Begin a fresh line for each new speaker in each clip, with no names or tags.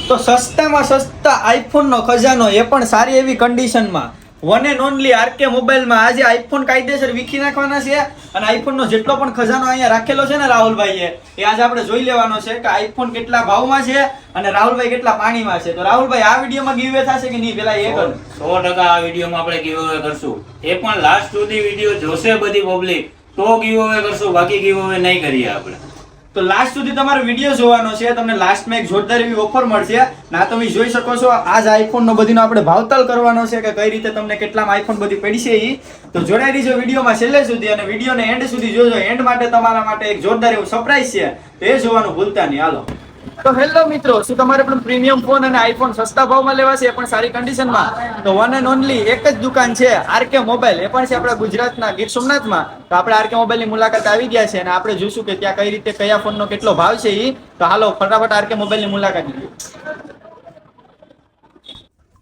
તો સસ્તામાં સસ્તા આઈફોન નો ખજાનો એ પણ સારી એવી કન્ડિશનમાં વન એન્ડ ઓનલી આરકે મોબાઈલમાં આજે આઈફોન કાયદેસર વીખી નાખવાના છે અને આઈફોન નો જેટલો પણ ખજાનો અહીંયા રાખેલો છે ને રાહુલભાઈએ એ આજે આપણે જોઈ લેવાનો છે કે આઈફોન કેટલા ભાવમાં છે અને રાહુલભાઈ કેટલા પાણીમાં છે. તો રાહુલભાઈ આ વિડીયોમાં ગીવે થશે કે નહીં પેલા એ કરો.
100% આ વિડીયોમાં આપણે ગીવે કરશું. એ પણ લાસ્ટ સુધી વિડીયો જોશે બધી પબ્લિક તો ગીવે કરશું, બાકી ગીવે નહીં કરીએ આપણે.
તો લાસ્ટ સુધી તમારો વિડીયો જોવાનો છે. તમને લાસ્ટમાં એક જોરદાર એવી ઓફર મળશે. ના તમે જોઈ શકો છો આજ આઈફોન નો બધીનો આપણે ભાવતાલ કરવાનો છે કે કઈ રીતે તમને કેટલામાં આઈફોન બધી પડી છે ઈ. તો જોડાઈ રહીજો વિડીયોમાં છેલ્લે સુધી અને વિડીયોને એન્ડ સુધી જોજો. એન્ડ માટે તમારા માટે એક જોરદાર એવું સરપ્રાઈઝ છે, તો એ જોવાનું ભૂલતા નહીં. હાલો. તો હેલો મિત્રો, શું તમારે પણ પ્રીમિયમ ફોન અને આઈફોન સસ્તા ભાવમાં લેવા છે, એ પણ સારી કન્ડિશનમાં? તો વન એન્ડ ઓનલી એક જ દુકાન છે, આરકે મોબાઈલ. એ પણ છે આપણા ગુજરાતના ગીર સોમનાથમાં. તો આપણે આરકે મોબાઈલની મુલાકાત આવી ગયા છે અને આપણે જોઈશું કે ત્યાં કઈ રીતે કયા ફોનનો કેટલો ભાવ છે ઈ. તો હાલો ફટાફટ આરકે મોબાઈલની મુલાકાત લઈએ.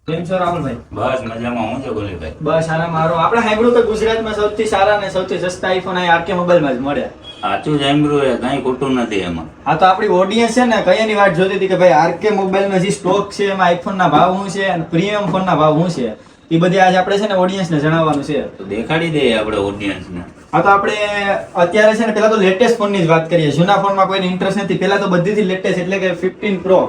કેમ છો રાહુલભાઈ?
બસ મજામાં. હું છે ગોલીભાઈ?
બસ આના મારો આપણે સાંભળ્યું કે ગુજરાતમાં સૌથી સારા અને સૌથી સસ્તા આઈફોન આ આરકે મોબાઈલમાં જ મળે.
સાચું જામ્યું, એ કઈ ખોટું નથી એમાં.
હા, તો આપણી ઓડિયન્સ છે ને કયાની વાત જોતી હતી કે ભાઈ આરકે મોબાઈલનો જે સ્ટોક છે એમાં આઈફોન ના ભાવ શું છે અને પ્રીમિયમ ફોન ના ભાવ શું છે, એ બધી આજે આપણે છે ને ઓડિયન્સ ને જણાવવાનું છે.
તો દેખાડી દઈએ આપણે ઓડિયન્સ ને.
હા, તો આપણે અત્યારે છે ને પેલા તો લેટેસ્ટ ફોન ની જ વાત કરીએ. જૂના ફોનમાં કોઈને ઇન્ટરેસ્ટ નથી. પેલા તો બધીથી લેટેસ્ટ એટલે કે 15 પ્રો.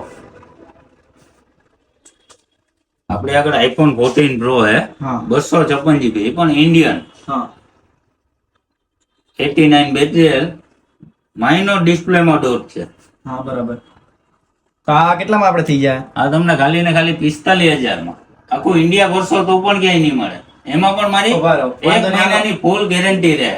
આપણે આગળ આઈફોન 14 પ્રો હે, 256 GB, એ પણ ઇન્ડિયન.
હા,
89 બેટરી હેલ્થ, માઇનોર ડિસ્પ્લે માં ડોટ છે.
હા બરાબર. તો આ કેટલામાં આપણે થઈ જાય?
આ તમને ખાલી ને ખાલી 45,000 માં આખું ઇન્ડિયા ભરશો તો પણ ક્યાંય નહીં મળે. એમાં પણ મારી એક મહિનાની ફૂલ ગેરંટી રહે.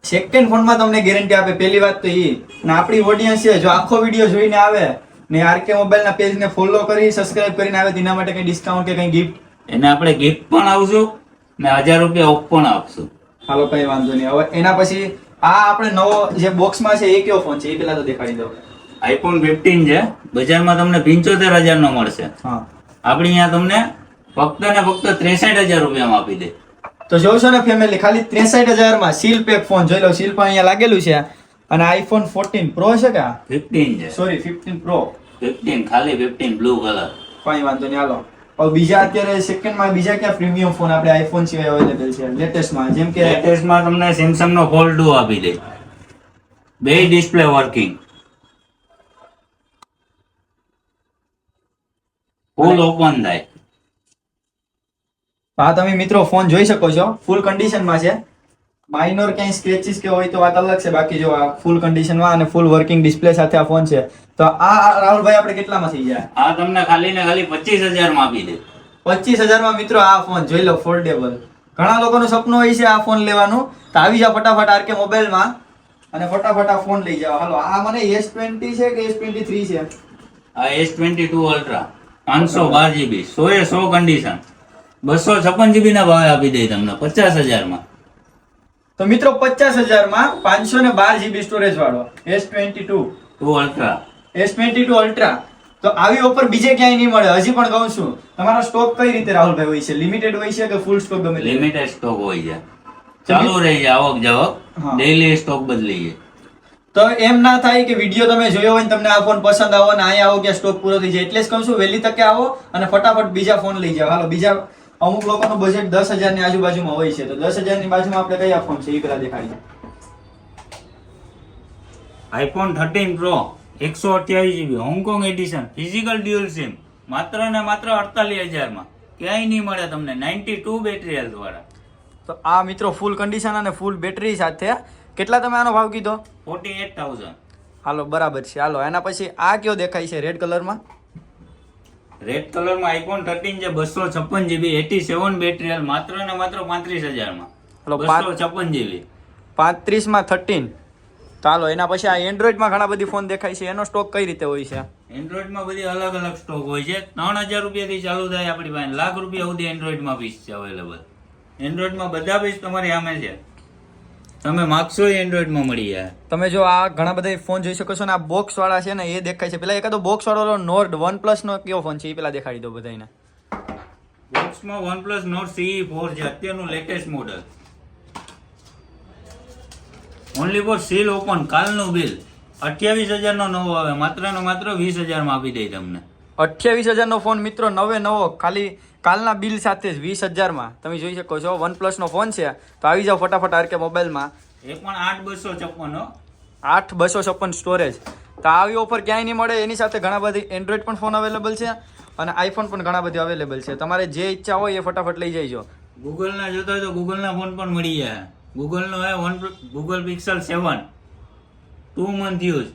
સેકન્ડ ફોનમાં તમને ગેરંટી આપે. પહેલી વાત તો ઈ. અને આપણી ઓડિયન્સ છે જો આખો વિડીયો જોઈને આવે ને આરકે મોબાઈલ ના પેજ ને ફોલો કરી સબસ્ક્રાઇબ કરીને આવે તેના માટે કઈ ડિસ્કાઉન્ટ કે કઈ ગિફ્ટ?
એને આપણે ગિફ્ટ પણ આવશું ને 1000 રૂપિયા ઓફ પણ આપશું.
હાલો કઈ વાંધો નહીં. હવે એના પછી આ આપણે નવો જે બોક્સમાં છે એ કેવો ફોન છે એ પેલા તો દેખાડી દો.
આઈફોન 15 છે. બજારમાં તમને 75,000 નો મળશે.
હા,
આપણે અહીંયા તમને ફક્ત ને ફક્ત 63,000 રૂપિયામાં આપી દે.
તો જોશો ને ફેમિલી, ખાલી 63,000 માં સીલ પેક ફોન. જોઈ લો, સીલ પણ અહીંયા લાગેલું છે. અને આઈફોન 14 પ્રો છે કે
15 છે?
Sorry 15 pro.
15 ખાલી 15 બ્લુ કલર.
કઈ વાંધો નહીં. હાલો હવે બીજા અત્યારે સેકન્ડ માં બીજા ક્યાં પ્રીમિયમ ફોન આપણે આઈફોન સિવાય અવેલેબલ છે લેટેસ્ટ માં? જેમ કે
લેટેસ્ટ માં તમને સેમસંગ નો ફોલ્ડ 2 આપી દે. બે ડિસ્પ્લે વર્કિંગ, ફૂલ ઓપન થાય.
હા, તમે મિત્રો ફોન જોઈ શકો છો, ફૂલ કન્ડિશન માં છે. માઇનોર ક્યાંય સ્ક્રેચીસ કે હોય તો વાત અલગ છે, બાકી જો આ ફૂલ કન્ડિશન માં અને ફૂલ વર્કિંગ ડિસ્પ્લે સાથે આ ફોન છે. તો આ રાહુલભાઈ આપણે કેટલામાં થઈ જાય?
આ તમને ખાલી ને ખાલી 25,000 માં આપી દે.
25,000 માં મિત્રો આ ફોન જોઈ લો, ફોલ્ડેબલ. ઘણા લોકોનું સપનું હોય છે આ ફોન લેવાનું. તો આવી જાવ ફટાફટ આરકે મોબાઈલ માં અને ફટાફટ આ ફોન લઈ જાઓ. હાલો, આ મને S20 છે કે S23 છે?
આ S22 ultra 512 GB, 100 condition, 256 GB ના ભાવે આપી દે તમને 50,000 માં.
તો મિત્રો 50,000 માં 512 GB સ્ટોરેજ વાળો S22
અલ્ટ્રા.
S22 ultra. તો આવી ઓફર બીજે ક્યાંય નહીં મળે. હજી પણ કહું છું, તમારો સ્ટોક કઈ રીતે રાહુલભાઈ હોય છે? લિમિટેડ હોય છે કે ફૂલ સ્ટોક? ગમે
લિમિટેડ સ્ટોક હોય છે, ચાલુ રહી છે આવક જાવક, ડેઈલી સ્ટોક બદલીએ.
તો એમ ના થાય કે વિડીયો તમે જોયો હોય ને તમને આ ફોન પસંદ આવો ને અહીંયા આવો કે સ્ટોક પૂરો થઈ જાય. એટલે જ કહું છું વહેલી તકે આવો અને ફટાફટ બીજા ફોન લઈ જાઓ. હાલો, બીજા અમુક લોકોનું બજેટ 10,000 ની આજુબાજુમાં હોય છે. તો 10,000 ની બાજુમાં આપણે કયા ફોન છે એ પેલા દેખાડીએ.
IPhone 13 pro 128 GB Hong Kong edition, physical dual SIM, માત્ર ને માત્ર 48,000 માં. ક્યાંય નહીં મળે તમને. 92 બેટરી હેલ્થ વાળા.
તો આ મિત્રો ફૂલ કન્ડિશન અને ફૂલ બેટરી સાથે કેટલા તમે આનો ભાવ કીધો?
48,000.
હાલો બરાબર છે. હાલો એના પછી આ કયો દેખાય છે રેડ કલરમાં?
રેડ કલરમાં આઈફોન 13 છે, 256 GB, 87 બેટરી હેલ્થ, માત્ર ને માત્ર 35,000 માં.
હાલો,
256 GB,
35 માં 13. ચાલો એના પછી આ એન્ડ્રોઈડમાં ઘણા બધી ફોન દેખાય છે. એનો સ્ટોક કઈ રીતે હોય છે?
એન્ડ્રોઈડમાં બધી અલગ અલગ સ્ટોક હોય છે. 3,000 રૂપિયાથી ચાલુ થાય આપણી પાસે. લાખ રૂપિયા સુધી એન્ડ્રોઈડમાં પીસ છે અવેલેબલ. એન્ડ્રોઈડમાં બધા પીસ તમારી સામે છે. તમે માગશો એ એન્ડ્રોઈડમાં મળી જાય. તમે જો આ ઘણા બધા ફોન જોઈ શકો છો ને આ બોક્સ વાળા છે ને એ દેખાય છે. પેલા એકાદો બોક્સ વાળો નોર્ડ OnePlus નો કયો ફોન છે એ પેલા દેખાડી દો બધાને. બોક્સમાં OnePlus Nord CE4 છે, અત્યારનું latest model. Only four seal open, કાલનું બિલ. 28,000 નો નવો આવે, માત્ર ને માત્ર 20,000 માં આપી દઈ તમને.
28,000 નો ફોન મિત્રો નવે નવો, ખાલી કાલના બિલ સાથે જ 20,000 માં તમે જોઈ શકો છો. OnePlus નો ફોન છે, તો આવી જાઓ ફટાફટ આરકે મોબાઈલમાં.
એ પણ 8,256
8,256 સ્ટોરેજ. તો આવી ઓફર ક્યાંય નહીં મળે. એની સાથે ઘણા બધી એન્ડ્રોઈડ પણ ફોન અવેલેબલ છે અને આઈફોન પણ ઘણા બધી અવેલેબલ છે. તમારે જે ઈચ્છા હોય એ ફટાફટ લઈ જઈજો.
ગૂગલ ના જોતા હોય તો ગૂગલ ના ફોન પણ મળી જાય. ગૂગલ નો હે ગૂગલ પિક્સલ 7 2 મંથ યુઝ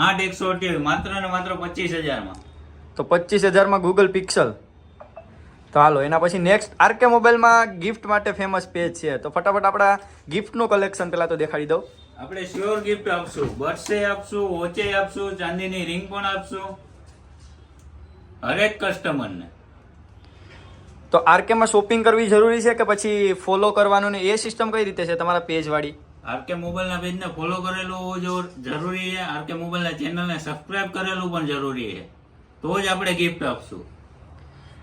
8,128 માત્ર ને માત્ર 25,000 માં.
તો 25,000 માં ગૂગલ પિક્સલ. તો હાલો એના પછી નેક્સ્ટ આરકે મોબાઈલમાં ગિફ્ટ માટે ફેમસ પેજ છે. તો ફટાફટ આપણા ગિફ્ટનું કલેક્શન પહેલા તો દેખાડી દઉં.
આપણે શ્યોર ગિફ્ટ આપશું, બર્થડે આપશું, વોચે આપશું, ચાંદીની રિંગ પણ આપશું હરેક કસ્ટમરને.
તો આરકેમાં શોપિંગ કરવી જરૂરી છે કે પછી ફોલો કરવાનું ને એ સિસ્ટમ કઈ રીતે છે તમારા પેજ વાળી?
આરકે મોબાઈલના પેજને ફોલો કરેલું હોવું જરૂરી છે. આરકે મોબાઈલના ચેનલને સબસ્ક્રાઇબ કરેલું પણ જરૂરી છે, તો જ આપણે ગિફ્ટ આપશું.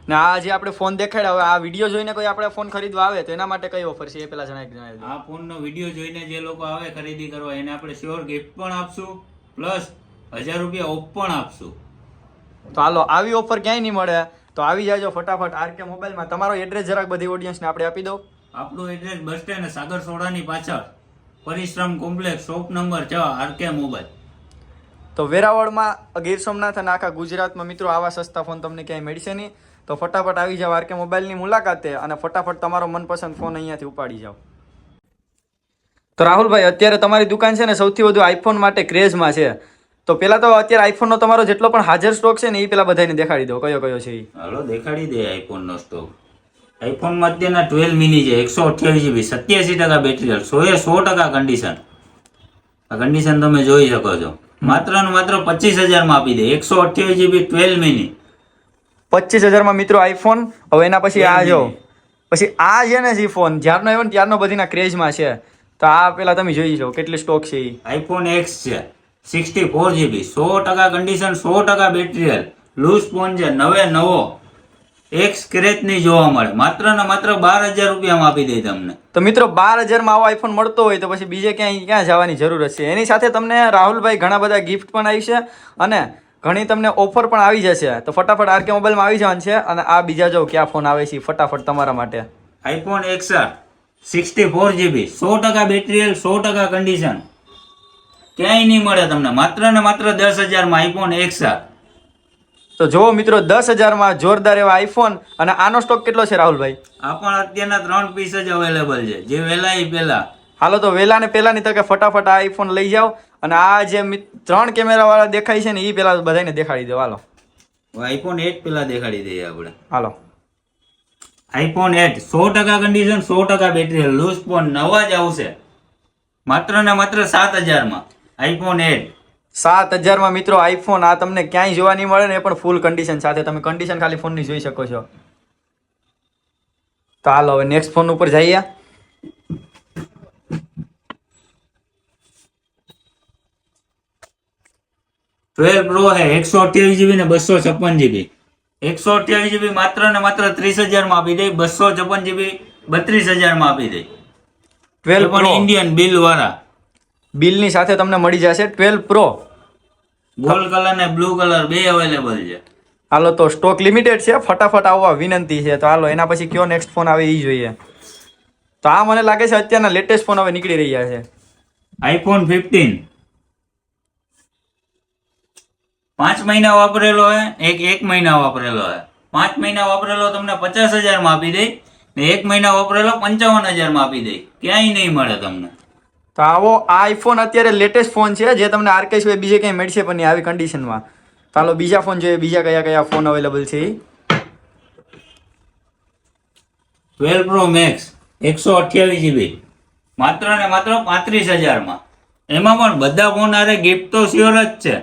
ને આ જે આપણે ફોન દેખાડ્યા, હવે આ વિડીયો જોઈને કોઈ આપણે ફોન ખરીદવા આવે તો એના માટે કઈ ઓફર છે એ પેલા જણાવી દો.
આ ફોનનો વિડીયો જોઈને જે લોકો આવે ખરીદી કરવા એને આપણે શ્યોર ગિફ્ટ પણ આપશું, પ્લસ 1,000 રૂપિયા ઓફ પણ આપશું.
તો હાલો આવી ઓફર ક્યાંય નહીં મળે, તો આવી જાજો ફટાફટ આરકે મોબાઈલમાં. તમારો એડ્રેસ જરાક બધી ઓડિયન્સને આપણે આપી દો.
આપણું એડ્રેસ બસ સ્ટેન્ડ સાગર સોડાની પાછળ, Parishram complex, shop number 6, RK mobile.
તો વેરાવળમાં, ગીર સોમનાથ અને આખા ગુજરાતમાં મિત્રો આવા સસ્તા ફોન તમને ક્યાંય મળશે નહીં. તો ફટાફટ આવી જાઓ આરકે મોબાઈલની મુલાકાતે અને ફટાફટ તમારો મનપસંદ ફોન અહીંયાથી ઉપાડી જાઓ. તો રાહુલભાઈ, અત્યારે તમારી દુકાન છે ને સૌથી વધુ આઈફોન માટે ક્રેઝમાં છે. તો પેલા તો અત્યારે આઈફોનનો તમારો જેટલો પણ હાજર સ્ટોક છે ને એ પેલા બધાને દેખાડી દો, કયો કયો છે એ.
હાલો દેખાડી દે આઈફોનનો સ્ટોક. આઈફોનમાં અત્યારના 12 મિની છે, 128 GB, 87% બેટરી હેલ્થ, 100% કન્ડિશન. આ કન્ડિશન તમે જોઈ શકો છો. માત્ર ને માત્ર 25,000 માં આપી દે. 128 GB 12 મિની
25,000 માં મિત્રો આઈફોન. હવે એના પછી આ જો, પછી આ છે ને જે ફોન જ્યારનો આવ્યો ને ત્યારનો બધીના ક્રેઝમાં છે. તો આ પેલા તમે જોઈ લો કેટલી સ્ટોક છે એ.
આઈફોન X છે, 64 GB, 100% condition, 100% battery health, loose સ્પોન છે, નવે નવો, એક સ્ક્રેચ નહીં જોવા મળે. માત્ર ને માત્ર 12,000 રૂપિયામાં આપી દે તમને.
તો મિત્રો 12,000 માં આવો આઈફોન મળતો હોય તો પછી બીજે ક્યાં જવાની જરૂર છે. એની સાથે તમને રાહુલભાઈ ઘણા બધા ગિફ્ટ પણ આવી છે અને ઘણી તમને ઓફર પણ આવી જશે. તો ફટાફટ આરકે મોબાઈલમાં આવી જવાનું છે. અને આ બીજા જો ક્યાં ફોન આવે છે ફટાફટ તમારા માટે.
IPhone XR 64 GB, 100% battery health, 100% condition, ક્યાંય નહીં મળે તમને. માત્ર ને માત્ર 10,000 માં આઈફોન XR.
તો જો મિત્રો 10,000 માં જોરદાર એવા આઈફોન. અને આનો સ્ટોક કેટલો છે રાહુલભાઈ?
આ પણ અત્યારના 3 પીસ જ અવેલેબલ છે, જે વહેલા એ પહેલા.
હાલો તો વહેલા ને પહેલાની તકે ફટાફટ આ આઈફોન લઈ જાઓ. અને આ જે 3 કેમેરા વાળા દેખાય છે ને એ પેલા બધાને દેખાડી દો. હાલો
આઈફોન 8 પેલા દેખાડી દઈએ આપણે.
હાલો
iPhone 8 100% condition, 100% battery, loose phone, નવા જ આવશે. માત્ર ને માત્ર 7,000 માં આઈફોન 8.
7,000 માં મિત્રો આઈફોન. આ તમને ક્યાંય જોવા નહીં મળે ને એ પણ ફૂલ કન્ડિશન સાથે. તમે કન્ડિશન ખાલી ફોનની જોઈ શકો છો. તો હાલો હવે નેક્સ્ટ ફોન ઉપર જઈએ.
ટ્વેલ્વ પ્રો है 128 GB ને 256 GB. 128 GB માત્ર ને માત્ર 30,000 માં આપી દે. 256 GB 32,000 માં આપી દે.
12
પણ
પ્રો
ઇન્ડિયન બિલ વાળા.
બિલની સાથે તમને મળી જશે 12 પ્રો.
ગોલ્ડ કલર ને બ્લુ કલર બે અવેલેબલ છે.
હાલો તો સ્ટોક લિમિટેડ છે, ફટાફટ આવવા વિનંતી છે. તો હાલો એના પછી કયો નેક્સ્ટ ફોન આવે એ જોઈએ. તો આ મને લાગે છે અત્યારના લેટેસ્ટ ફોન હવે નીકળી રહ્યા છે.
આઈફોન 15 5 મહિના વાપરેલો હે, એક મહિના વાપરેલો હે. 5 મહિના વાપરેલો તમને 50,000 માં આપી દે ને 1 મહિના વાપરેલો 55,000 માં આપી દે. ક્યાંય નહીં મળે તમને.
તો આવો આ આઈફોન અત્યારે લેટેસ્ટ ફોન છે, જે તમને આરકે સિવાય બીજે ક્યાંય મળશે પણ નહીં આવી કન્ડિશનમાં. ચાલો બીજા ફોન જોઈએ, બીજા કયા કયા ફોન અવેલેબલ છે.
12 Pro Max 128 GB માત્ર ને માત્ર 35,000 માં. એમાં પણ બધા ફોન આરે ગિફ્ટ તો શ્યોર જ છે.